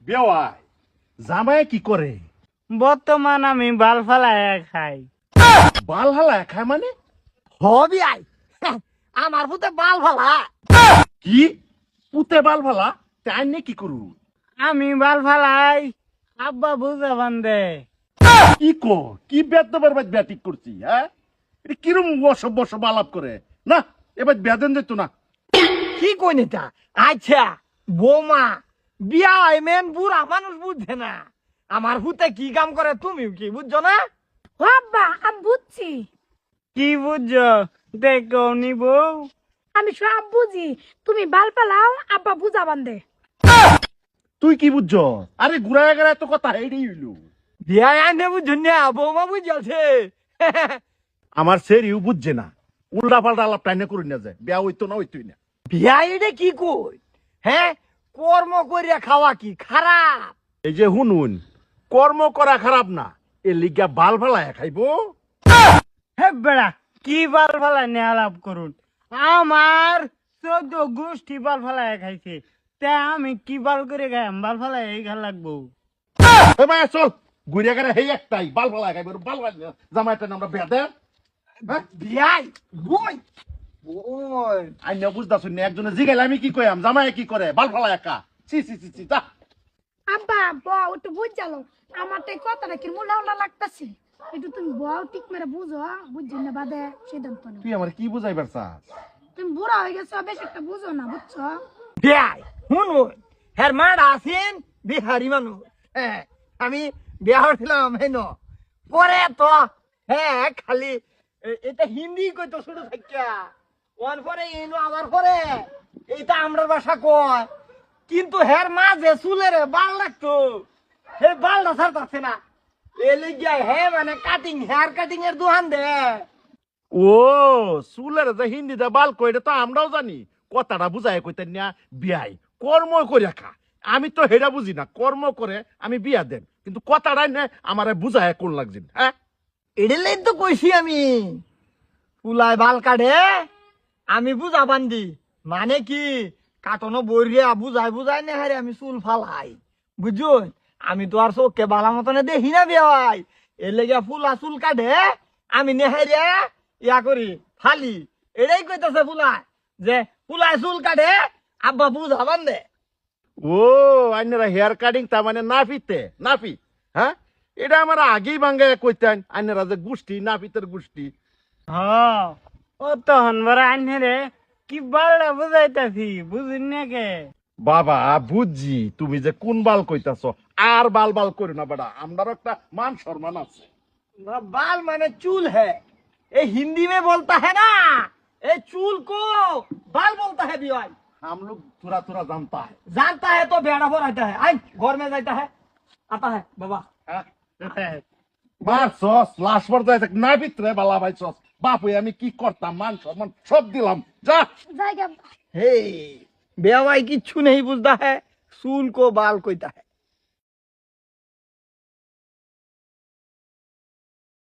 বেওয়াই জামাই কি করে? বর্তমান আমি বাল ফালায় খাই। বাল হালা খায় মানে? হবি আই আমার পুতে বাল ফালা। কি পুতে বাল ফালা? তাই নে কি করু? আমি বাল ফালাই আব্বা বুঝা বান্ধে। কি কো কি বেদবার বাদ ব্যাটিক করছি হ্যাঁ? এটা কিরম অসভ্য সব আলাপ করে না? এবার বেদেন যেত না। কি কই নেতা? আচ্ছা বৌমা বিয়া হয় মেন বুড়া মানুষ বুঝছে না আমার হুতে কি কাম করে তুমিও কি বুঝছো না? আব্বা আমি বুঝছি, কি বুঝছো দেখো নিব? আমি সব বুঝি। তুমি বাল পালাও, আব্বা বুঝা বান্ধে। তুই কি বুঝছ? আরে ঘুরায় গেড়ায় তো কথা এইটাই হইল। বিয়া আনে বুঝছো না বৌমা বুঝছে। আমার সেরিও বুঝছে না, উল্টা পাল্টা আলাপ টাইনে করে না যায়, বিয়া হইতো না হইতোই না। বিয়া এটা কি কই? হ্যাঁ কর্ম করিয়া খাওয়া কি খারাপ? এই যে হুনুন কর্ম করা খারাপ না, এ লিগা বাল ফালায় খাইবো। হে বেড়া কি বাল ফালায় নিয়ে আলাপ করুন। আমার 14 গোষ্ঠী বাল ফালায় খাইছে, তা আমি কি বাল করে খাই? বাল ফালায় এই ঘা লাগবো। এ ভাই চল ঘুরে গেলে হেই একটাই বাল ফালায় খাইবো, বাল ফালায় জামাইটা আমরা বেদে বিয়াই বই বই আইন বুঝতে শুনি একজনে জিগাইলে আমি কি কইম জামাই কি করে বাল ফালায় একা। চি চি চি চি যা। আব্বা বউ একটু বুঝ জানো, আমার তো এই কথাটা কি মনে হলো লাগতেছে। একটু তুমি বউ ঠিক মেরে বুঝো, বুঝছি না বাদে সিদ্ধান্ত নাও। তুই আমার কি বুঝাইবার চাস? তুমি বুড়া হয়ে গেছো, বেশ একটা বুঝো না, বুঝছো? বিয়াই শুনুন হের মাড আছেন বিহারি মানুষ। হ্যাঁ আমি বিয়া হয়েছিলাম হেন পরে তো হ্যাঁ খালি এটা হিন্দি কইতো শুরু থাকিয়া ওয়ান পরে এনো আবার পরে এইটা আমরার ভাষা কয় কিন্তু হের মা যে চুলের বাল লাগতো হে বালটা ছাড়তাছে না এলে গিয়া হে মানে কাটিং হেয়ার কাটিং এর দোকান দে। ও চুলের যে হিন্দিতে বাল কই এটা তো আমরাও জানি, কথাটা বুঝাই কইতেন না বিয়াই কর্ম করে খা। আমি তো হেরা বুঝি না, কর্ম করে আমি বিয়া দেন, কিন্তু কথাটাই না আমারে বুঝায় কোন লাগছে হ্যাঁ। এডেলেই তো কইছি আমি ফুলায় বাল কাটে আমি বুঝা বান্ধি মানে কি কাটনো বইরিয়া বুঝাই বুঝাই না হারে আমি চুল ফালাই বুঝুন আমি তো আর চোখকে বালা মতনে দেখি না বিয়াই এর লেগে ফুলা চুল কাটে আমি নেহারিয়া ইয়া করি ফালি এটাই কইতাছে ফুলায় যে ফুলায় চুল কাটে আব্বা বুঝা বান্ধে। ও আইনারা হেয়ার কাটিং তার মানে নাফিতে নাফি হ্যাঁ, এটা আমার আগেই বাঙ্গায় কইতেন আইনারা যে গোষ্ঠী নাফিতের গোষ্ঠী। হ ও তখন বড় আইনে রে কি বালটা বুঝাইতাছি বুঝুন না কে? বাবা বুঝছি তুমি যে কোন বাল কইতাছ, আর বাল বাল করি না বেটা, আমরাও একটা মান সম্মান আছে। बाल माने चूल है ये हिंदी में बोलता है ना ये चूल को बाल बोलता है बिवाई हम लोग थोड़ा थोड़ा जानता है तो बेड़ा हो रहता है आई घर में जाता है आता है बाबा হ্যাঁ মার সস লাশ পর যায় না ভিতরে বালা ভাই সস বাপ হয়ে আমি কি করতাম, মান সম্মান সব দিলাম যা। জায়গা हे बेवाई किच्छु नहीं बुझता है चूल को बाल कोईता है।